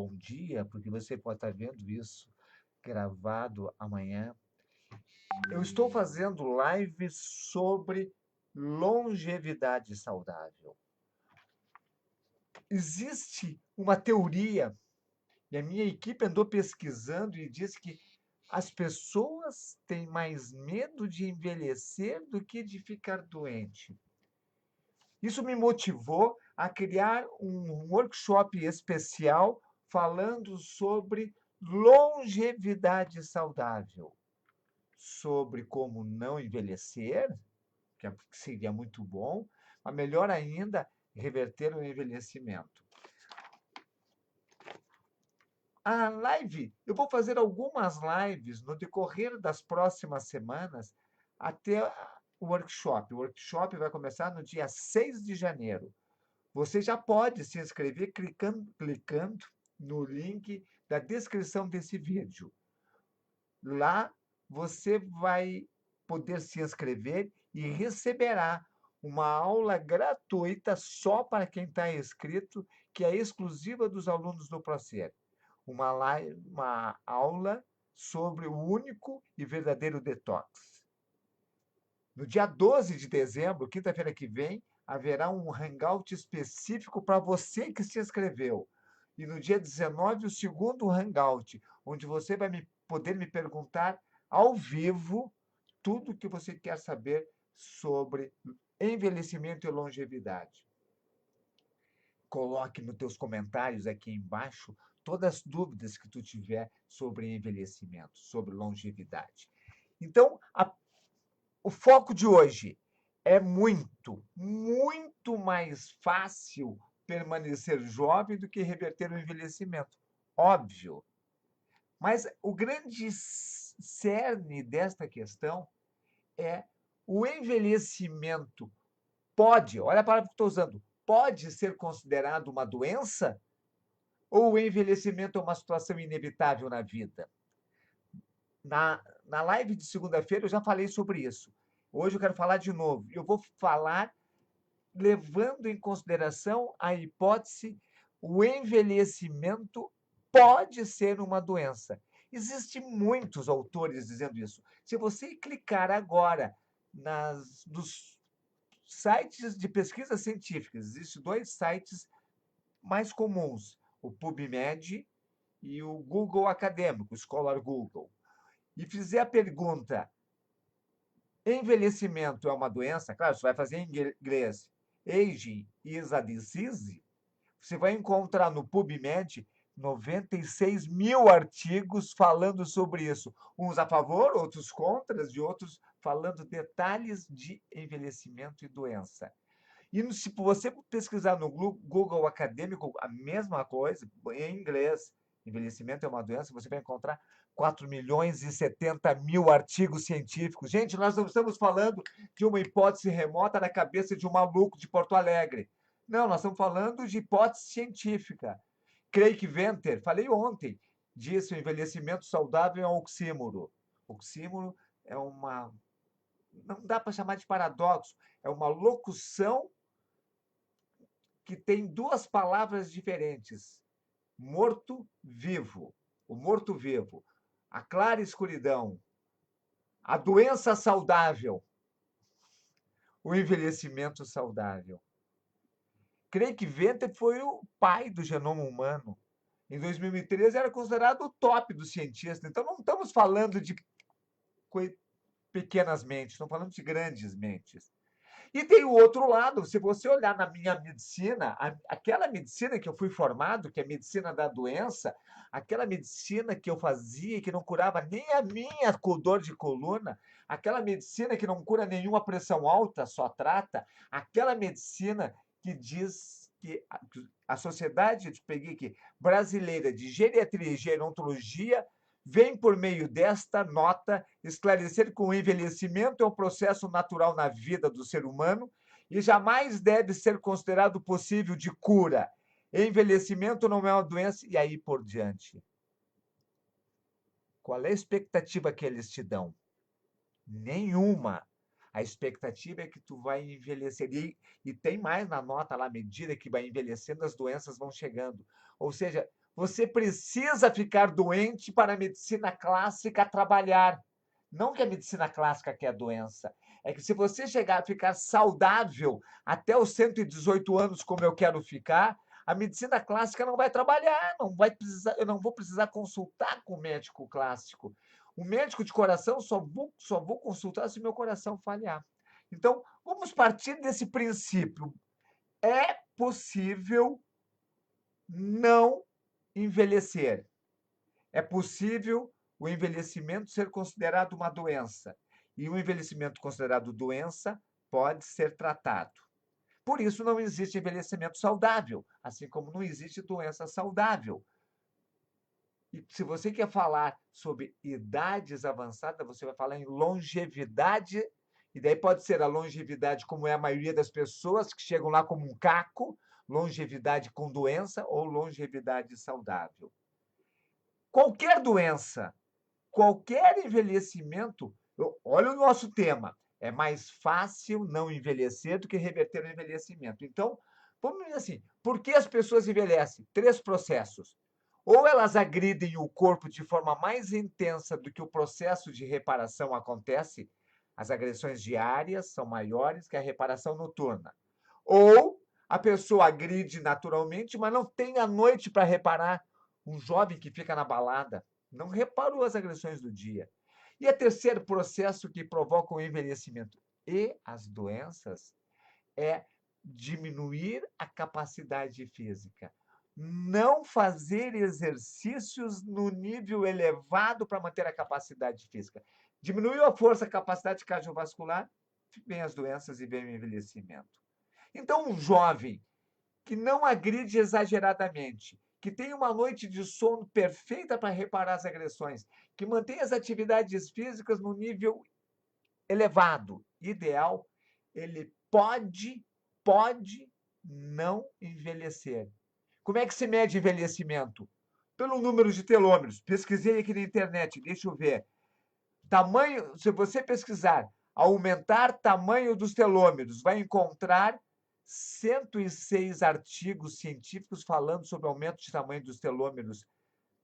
bom dia, porque você pode estar vendo isso gravado amanhã. Eu estou fazendo live sobre longevidade saudável. Existe uma teoria, e a minha equipe andou pesquisando e diz que as pessoas têm mais medo de envelhecer do que de ficar doente. Isso me motivou a criar um workshop especial falando sobre longevidade saudável, sobre como não envelhecer, que seria muito bom, mas melhor ainda, reverter o envelhecimento. A live, eu vou fazer algumas lives no decorrer das próximas semanas até o workshop. O workshop vai começar no dia 6 de janeiro. Você já pode se inscrever clicando no link da descrição desse vídeo. Lá você vai poder se inscrever e receberá uma aula gratuita só para quem está inscrito, que é exclusiva dos alunos do Procer. Uma aula sobre o único e verdadeiro detox. No dia 12 de dezembro, quinta-feira que vem, haverá um hangout específico para você que se inscreveu. E no dia 19, o segundo hangout, onde você vai poder me perguntar ao vivo tudo o que você quer saber sobre envelhecimento e longevidade. Coloque nos teus comentários aqui embaixo todas as dúvidas que tu tiver sobre envelhecimento, sobre longevidade. Então, o foco de hoje é muito mais fácil permanecer jovem do que reverter o envelhecimento. Óbvio. Mas o grande cerne desta questão é o envelhecimento pode, olha a palavra que estou usando, pode ser considerado uma doença? Ou o envelhecimento é uma situação inevitável na vida? Na live de segunda-feira eu já falei sobre isso. Hoje eu quero falar de novo. Eu vou falar levando em consideração a hipótese, o envelhecimento pode ser uma doença. Existem muitos autores dizendo isso. Se você clicar agora nos sites de pesquisa científica, existem dois sites mais comuns, o PubMed e o Google Acadêmico, o Scholar Google, e fizer a pergunta: envelhecimento é uma doença? Claro, você vai fazer em inglês. Aging is a disease? Você vai encontrar no PubMed 96 mil artigos falando sobre isso. Uns a favor, outros contra, e outros falando detalhes de envelhecimento e doença. E se você pesquisar no Google Acadêmico, a mesma coisa, em inglês, envelhecimento é uma doença, você vai encontrar 4 milhões e 70 mil artigos científicos. Gente, nós não estamos falando de uma hipótese remota na cabeça de um maluco de Porto Alegre. Não, nós estamos falando de hipótese científica. Craig Venter, falei ontem, disse o envelhecimento saudável é um oxímoro. Oxímoro é uma... não dá para chamar de paradoxo, é uma locução que tem duas palavras diferentes: morto-vivo, o morto-vivo, a clara escuridão, a doença saudável, o envelhecimento saudável. Craig Venter foi o pai do genoma humano. Em 2013 era considerado o top dos cientistas. Então não estamos falando de pequenas mentes, estamos falando de grandes mentes. E tem o outro lado, se você olhar na minha medicina, aquela medicina que eu fui formado, que é a medicina da doença, aquela medicina que eu fazia, que não curava nem a minha dor de coluna, aquela medicina que não cura nenhuma pressão alta, só trata, aquela medicina que diz que a Sociedade, eu peguei aqui, Brasileira de Geriatria e Gerontologia vem, por meio desta nota, esclarecer que o envelhecimento é um processo natural na vida do ser humano e jamais deve ser considerado possível de cura. Envelhecimento não é uma doença, e aí por diante. Qual é a expectativa que eles te dão? Nenhuma. A expectativa é que tu vai envelhecer. E tem mais na nota lá, à medida que vai envelhecendo, as doenças vão chegando. Ou seja, Você precisa ficar doente para a medicina clássica trabalhar. Não que a medicina clássica quer a doença. É que se você chegar a ficar saudável até os 118 anos, como eu quero ficar, a medicina clássica não vai trabalhar, não vai precisar, eu não vou precisar consultar com o médico clássico. O médico de coração só vou consultar se meu coração falhar. Então, vamos partir desse princípio. É possível não envelhecer. É possível o envelhecimento ser considerado uma doença. E o envelhecimento considerado doença pode ser tratado. Por isso, não existe envelhecimento saudável, assim como não existe doença saudável. E se você quer falar sobre idades avançadas, você vai falar em longevidade, e daí pode ser a longevidade, como é a maioria das pessoas que chegam lá como um caco, longevidade com doença ou longevidade saudável. Qualquer doença, qualquer envelhecimento, olha o nosso tema, é mais fácil não envelhecer do que reverter o envelhecimento. Então, vamos dizer assim, por que as pessoas envelhecem? 3 processos. Ou elas agridem o corpo de forma mais intensa do que o processo de reparação acontece, as agressões diárias são maiores que a reparação noturna. Ou a pessoa agride naturalmente, mas não tem a noite para reparar. Um jovem que fica na balada não reparou as agressões do dia. E o terceiro processo que provoca o envelhecimento e as doenças é diminuir a capacidade física. Não fazer exercícios no nível elevado para manter a capacidade física. Diminuiu a força, a capacidade cardiovascular, vem as doenças e vem o envelhecimento. Então, um jovem que não agride exageradamente, que tem uma noite de sono perfeita para reparar as agressões, que mantém as atividades físicas no nível elevado, ideal, ele pode não envelhecer. Como é que se mede envelhecimento? Pelo número de telômeros. Pesquisei aqui na internet, deixa eu ver. Tamanho, se você pesquisar aumentar tamanho dos telômeros, vai encontrar 106 artigos científicos falando sobre aumento de tamanho dos telômeros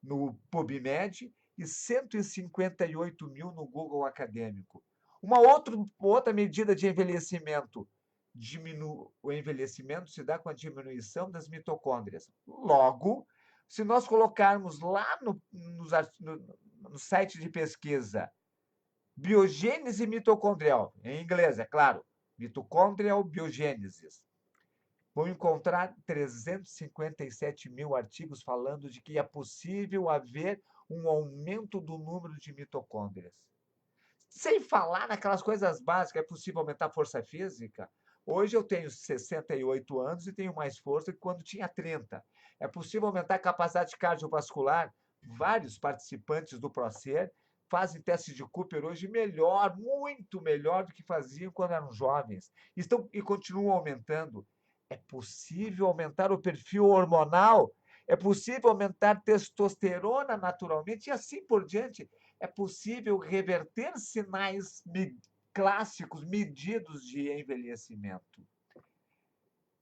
no PubMed e 158 mil no Google Acadêmico. Outra medida de envelhecimento, o envelhecimento se dá com a diminuição das mitocôndrias. Logo, se nós colocarmos lá no site de pesquisa biogênese mitocondrial, em inglês, é claro, mitochondrial biogênesis, vão encontrar 357 mil artigos falando de que é possível haver um aumento do número de mitocôndrias. Sem falar naquelas coisas básicas, é possível aumentar a força física? Hoje eu tenho 68 anos e tenho mais força que quando tinha 30. É possível aumentar a capacidade cardiovascular? Vários participantes do ProSer fazem teste de Cooper hoje melhor, muito melhor do que faziam quando eram jovens. E continuam aumentando. É possível aumentar o perfil hormonal? É possível aumentar testosterona naturalmente e assim por diante. É possível reverter sinais clássicos medidos de envelhecimento.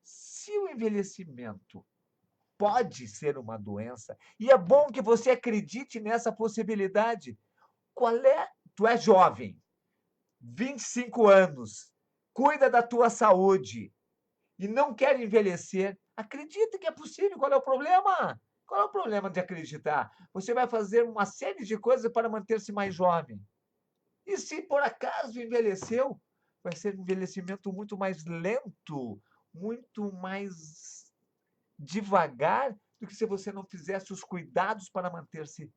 Se o envelhecimento pode ser uma doença, e é bom que você acredite nessa possibilidade. Qual é? Tu é jovem, 25 anos, cuida da tua saúde e não quer envelhecer. Acredita que é possível. Qual é o problema? Qual é o problema de acreditar? Você vai fazer uma série de coisas para manter-se mais jovem. E se por acaso envelheceu, vai ser um envelhecimento muito mais lento, muito mais devagar do que se você não fizesse os cuidados para manter-se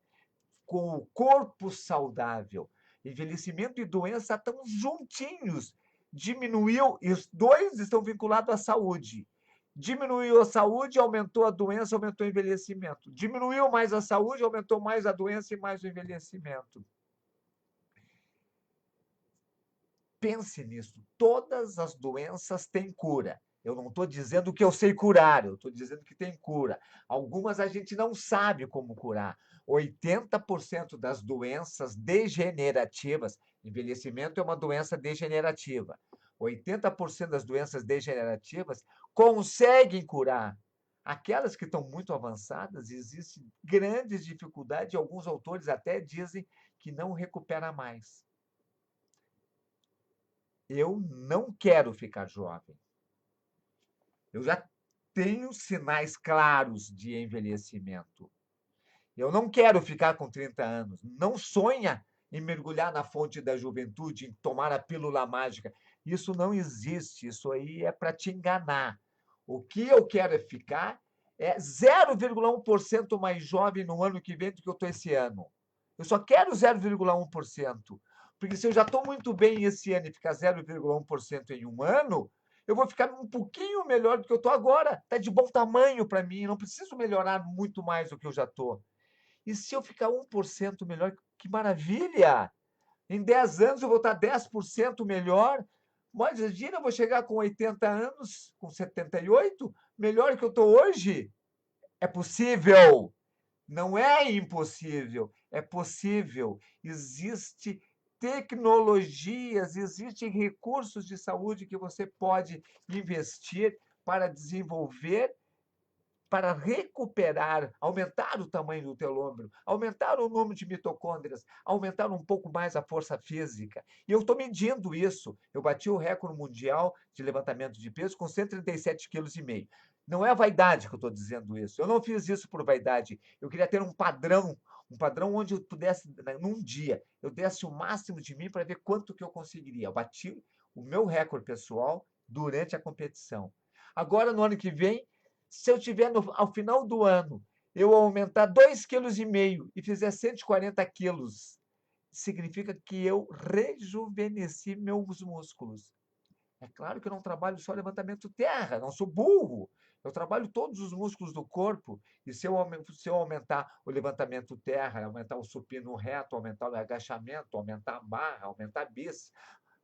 com o corpo saudável. Envelhecimento e doença estão juntinhos. Diminuiu, e os dois estão vinculados à saúde. Diminuiu a saúde, aumentou a doença, aumentou o envelhecimento. Diminuiu mais a saúde, aumentou mais a doença e mais o envelhecimento. Pense nisso. Todas as doenças têm cura. Eu não estou dizendo que eu sei curar, eu estou dizendo que tem cura. Algumas a gente não sabe como curar. 80% das doenças degenerativas, envelhecimento é uma doença degenerativa. 80% das doenças degenerativas conseguem curar. Aquelas que estão muito avançadas, existe grandes dificuldades, e alguns autores até dizem que não recupera mais. Eu não quero ficar jovem. Eu já tenho sinais claros de envelhecimento. Eu não quero ficar com 30 anos. Não sonha em mergulhar na fonte da juventude, em tomar a pílula mágica. Isso não existe. Isso aí é para te enganar. O que eu quero é ficar 0,1% mais jovem no ano que vem do que eu estou esse ano. Eu só quero 0,1%. Porque se eu já estou muito bem esse ano e ficar 0,1% em um ano, eu vou ficar um pouquinho melhor do que eu estou agora. Está de bom tamanho para mim. Não preciso melhorar muito mais do que eu já estou. E se eu ficar 1% melhor, que maravilha! Em 10 anos eu vou estar 10% melhor. Mas imagina, eu vou chegar com 80 anos, com 78, melhor que eu estou hoje. É possível. Não é impossível, é possível. Existe tecnologias, existem recursos de saúde que você pode investir para desenvolver, para recuperar, aumentar o tamanho do telômero, aumentar o número de mitocôndrias, aumentar um pouco mais a força física. E eu estou medindo isso. Eu bati o recorde mundial de levantamento de peso com 137,5 kg. Não é vaidade que eu estou dizendo isso. Eu não fiz isso por vaidade. Eu queria ter um padrão onde eu pudesse, num dia, eu desse o máximo de mim para ver quanto que eu conseguiria. Eu bati o meu recorde pessoal durante a competição. Agora, no ano que vem, se eu tiver ao final do ano, eu aumentar 2,5 kg e fizer 140 quilos, significa que eu rejuvenesci meus músculos. É claro que eu não trabalho só levantamento terra, não sou burro. Eu trabalho todos os músculos do corpo. E se eu aumentar o levantamento terra, aumentar o supino reto, aumentar o agachamento, aumentar a barra, aumentar a bis,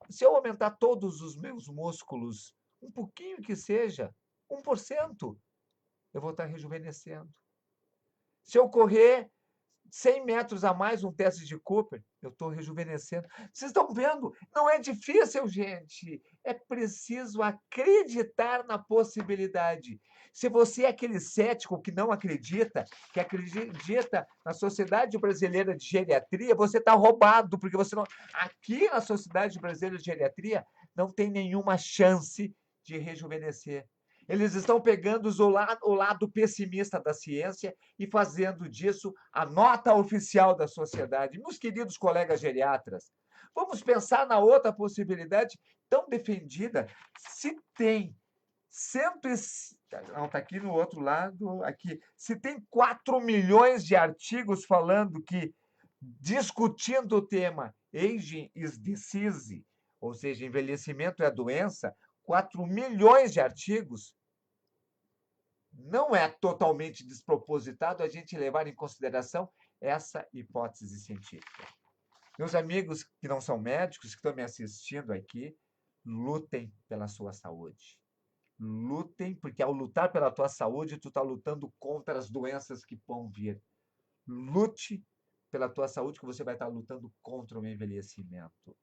se eu aumentar todos os meus músculos, um pouquinho que seja, 1%, eu vou estar rejuvenescendo. Se eu correr 100 metros a mais um teste de Cooper, eu estou rejuvenescendo. Vocês estão vendo? Não é difícil, gente. É preciso acreditar na possibilidade. Se você é aquele cético que não acredita, que acredita na Sociedade Brasileira de Geriatria, você está roubado, porque você não. Aqui na Sociedade Brasileira de Geriatria não tem nenhuma chance de rejuvenescer. Eles estão pegando o lado pessimista da ciência e fazendo disso a nota oficial da sociedade. Meus queridos colegas geriatras, vamos pensar na outra possibilidade tão defendida. Se tem não, está aqui no outro lado, aqui. Se tem 4 milhões de artigos falando que, discutindo o tema Aging is Disease, ou seja, envelhecimento é doença, 4 milhões de artigos, não é totalmente despropositado a gente levar em consideração essa hipótese científica. Meus amigos que não são médicos, que estão me assistindo aqui, lutem pela sua saúde. Lutem, porque ao lutar pela tua saúde, tu está lutando contra as doenças que vão vir. Lute pela tua saúde, que você vai estar lutando contra o envelhecimento.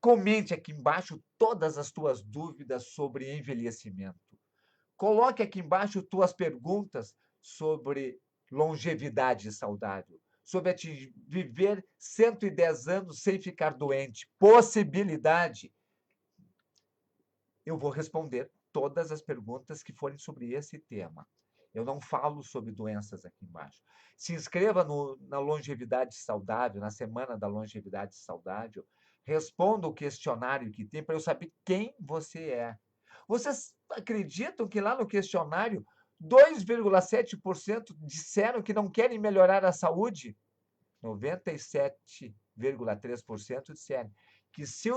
Comente aqui embaixo todas as tuas dúvidas sobre envelhecimento. Coloque aqui embaixo tuas perguntas sobre longevidade saudável, sobre viver 110 anos sem ficar doente. Possibilidade. Eu vou responder todas as perguntas que forem sobre esse tema. Eu não falo sobre doenças aqui embaixo. Se inscreva na Longevidade Saudável, na Semana da Longevidade Saudável. Responda o questionário que tem para eu saber quem você é. Vocês acreditam que lá no questionário 2,7% disseram que não querem melhorar a saúde? 97,3% disseram que se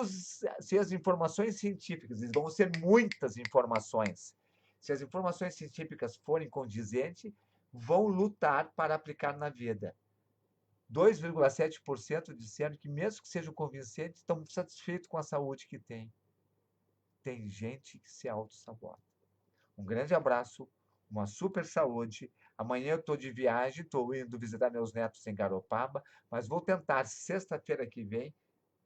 as informações científicas, e vão ser muitas informações, se as informações científicas forem condizentes, vão lutar para aplicar na vida. 2,7% disseram que, mesmo que sejam convincentes, estão satisfeitos com a saúde que têm. Tem gente que se auto-sabota. Um grande abraço, uma super saúde. Amanhã eu estou de viagem, estou indo visitar meus netos em Garopaba, mas vou tentar, sexta-feira que vem,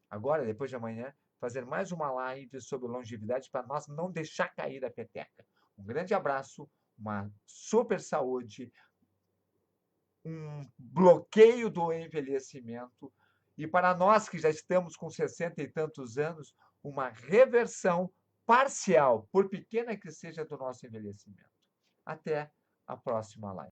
agora, depois de amanhã, fazer mais uma live sobre longevidade para nós não deixar cair a peteca. Um grande abraço, uma super saúde, um bloqueio do envelhecimento e, para nós que já estamos com 60 e tantos anos, uma reversão parcial, por pequena que seja, do nosso envelhecimento. Até a próxima live.